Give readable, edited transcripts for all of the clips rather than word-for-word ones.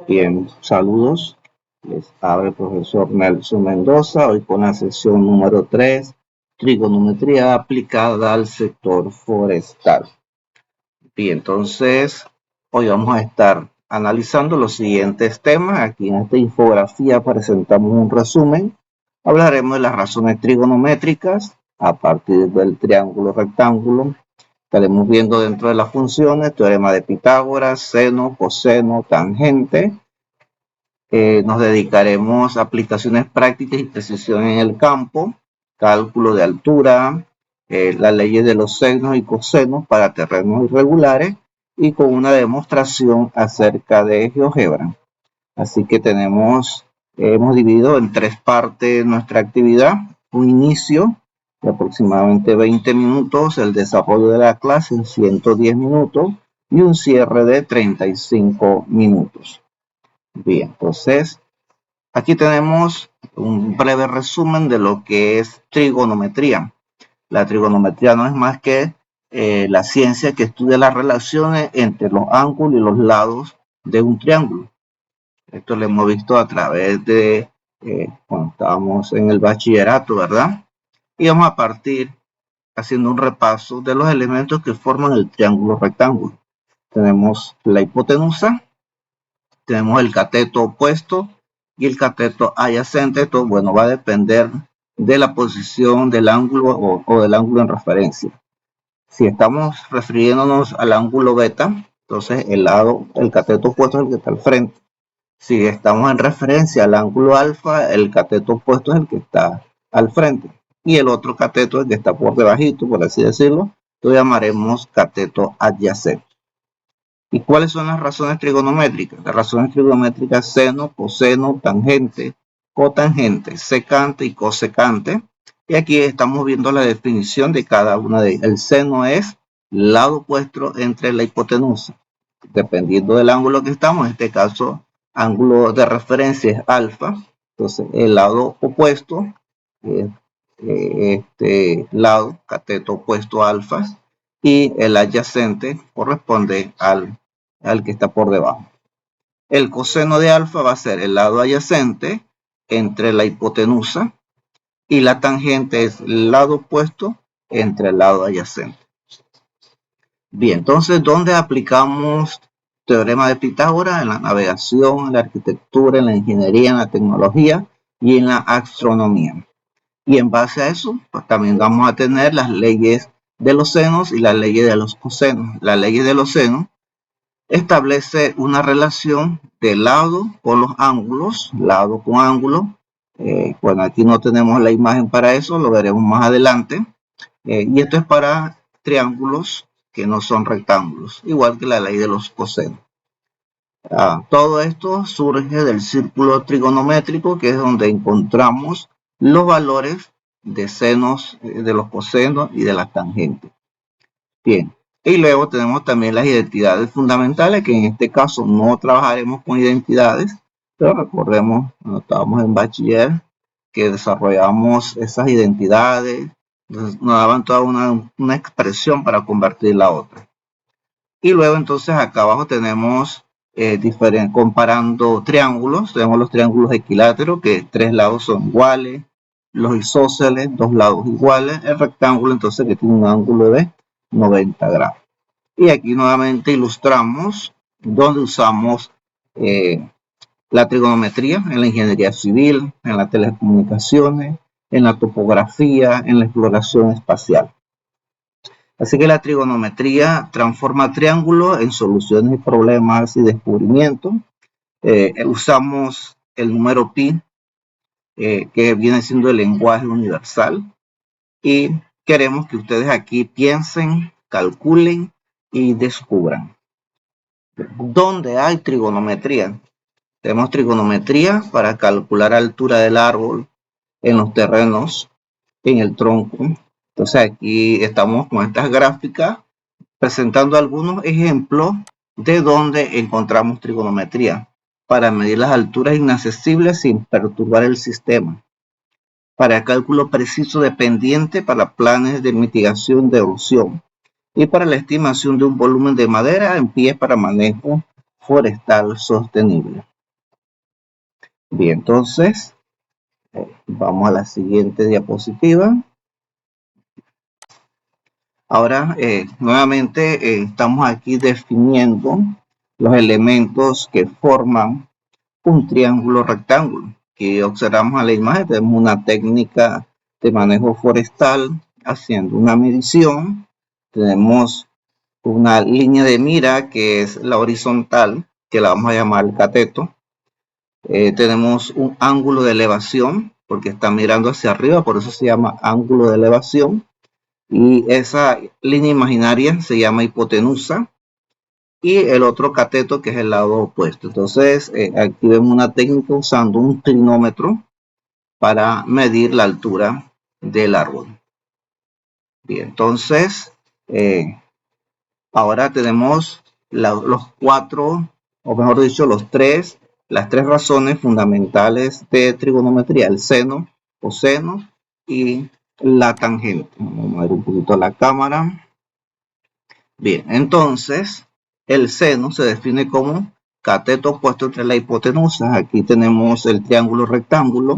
Bien, saludos. Les habla el profesor Nelson Mendoza, hoy con la sesión número 3, trigonometría aplicada al sector forestal. Bien, entonces, hoy vamos a estar analizando los siguientes temas. Aquí en esta infografía presentamos un resumen. Hablaremos de las razones trigonométricas a partir del triángulo rectángulo. Estaremos viendo dentro de las funciones, teorema de Pitágoras, seno, coseno, tangente. Nos dedicaremos a aplicaciones prácticas y precisión en el campo, cálculo de altura, las leyes de los senos y cosenos para terrenos irregulares y con una demostración acerca de GeoGebra. Así que hemos dividido en 3 partes nuestra actividad: un inicio de aproximadamente 20 minutos, el desarrollo de la clase en 110 minutos y un cierre de 35 minutos. Bien, entonces aquí tenemos un breve resumen de lo que es trigonometría. La trigonometría no es más que la ciencia que estudia las relaciones entre los ángulos y los lados de un triángulo. Esto lo hemos visto a través de cuando estábamos en el bachillerato, ¿verdad? Y vamos a partir haciendo un repaso de los elementos que forman el triángulo rectángulo. Tenemos la hipotenusa, tenemos el cateto opuesto y el cateto adyacente. Esto, bueno, va a depender de la posición del ángulo o del ángulo en referencia. Si estamos refiriéndonos al ángulo beta, entonces el cateto opuesto es el que está al frente. Si estamos en referencia al ángulo alfa, el cateto opuesto es el que está al frente. Y el otro cateto es el que está por debajito, por así decirlo, lo llamaremos cateto adyacente. ¿Y cuáles son las razones trigonométricas? Las razones trigonométricas: seno, coseno, tangente, cotangente, secante y cosecante. Y aquí estamos viendo la definición de cada una de ellas. El seno es lado opuesto entre la hipotenusa. Dependiendo del ángulo que estamos, en este caso, ángulo de referencia es alfa. Entonces, el lado opuesto, este lado, cateto opuesto a alfa, y el adyacente corresponde al que está por debajo. El coseno de alfa va a ser el lado adyacente entre la hipotenusa y la tangente es el lado opuesto entre el lado adyacente. Bien, entonces, ¿dónde aplicamos teorema de Pitágoras? En la navegación, en la arquitectura, en la ingeniería, en la tecnología y en la astronomía. Y en base a eso, pues también vamos a tener las leyes de los senos y las leyes de los cosenos. Las leyes de los senos establece una relación de lado con los ángulos, lado con ángulo. Bueno, aquí no tenemos la imagen para eso, lo veremos más adelante. Y esto es para triángulos que no son rectángulos, igual que la ley de los cosenos. Todo esto surge del círculo trigonométrico, que es donde encontramos los valores de senos, de los cosenos y de las tangentes. Bien, y luego tenemos también las identidades fundamentales, que en este caso no trabajaremos con identidades, pero recordemos cuando estábamos en bachiller que desarrollamos esas identidades, nos daban toda una expresión para convertir la otra. Y luego entonces acá abajo tenemos comparando triángulos. Tenemos los triángulos equiláteros, que 3 lados son iguales, los isósceles, 2 lados iguales, el rectángulo entonces que tiene un ángulo de 90 grados. Y aquí nuevamente ilustramos donde usamos la trigonometría en la ingeniería civil, en las telecomunicaciones, en la topografía, en la exploración espacial. Así que la trigonometría transforma triángulos en soluciones de problemas y descubrimientos. Usamos el número pi, que viene siendo el lenguaje universal. Y queremos que ustedes aquí piensen, calculen y descubran. ¿Dónde hay trigonometría? Tenemos trigonometría para calcular altura del árbol en los terrenos, en el tronco. Entonces aquí estamos con estas gráficas presentando algunos ejemplos de donde encontramos trigonometría para medir las alturas inaccesibles sin perturbar el sistema, para cálculo preciso de pendiente para planes de mitigación de erosión y para la estimación de un volumen de madera en pie para manejo forestal sostenible. Bien, entonces vamos a la siguiente diapositiva. Ahora, nuevamente estamos aquí definiendo los elementos que forman un triángulo rectángulo. Que observamos a la imagen, tenemos una técnica de manejo forestal haciendo una medición. Tenemos una línea de mira que es la horizontal, que la vamos a llamar el cateto. Tenemos un ángulo de elevación, porque está mirando hacia arriba, por eso se llama ángulo de elevación. Y esa línea imaginaria se llama hipotenusa. Y el otro cateto, que es el lado opuesto. Entonces, aquí vemos una técnica usando un clinómetro para medir la altura del árbol. Bien, entonces, ahora tenemos los cuatro, o mejor dicho, las tres razones fundamentales de trigonometría: el seno, coseno y la tangente. Vamos a mover un poquito la cámara. Bien, entonces el seno se define como cateto opuesto entre la hipotenusa. Aquí tenemos el triángulo rectángulo.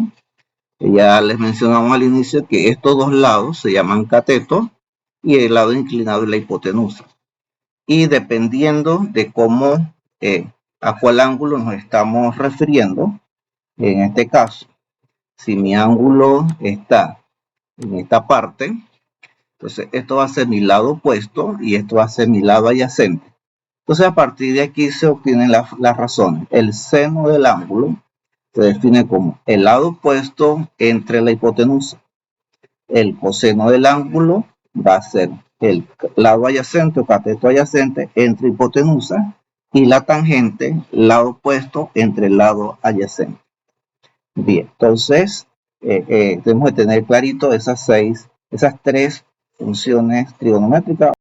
Ya les mencionamos al inicio que estos dos lados se llaman cateto y el lado inclinado es la hipotenusa. Y dependiendo de cómo, a cuál ángulo nos estamos refiriendo, en este caso, si mi ángulo está en esta parte, entonces esto va a ser mi lado opuesto y esto va a ser mi lado adyacente. Entonces a partir de aquí se obtienen las razones. El seno del ángulo se define como el lado opuesto entre la hipotenusa. El coseno del ángulo va a ser el lado adyacente o cateto adyacente entre hipotenusa, y la tangente, lado opuesto entre el lado adyacente. Bien, entonces tenemos que tener clarito esas tres funciones trigonométricas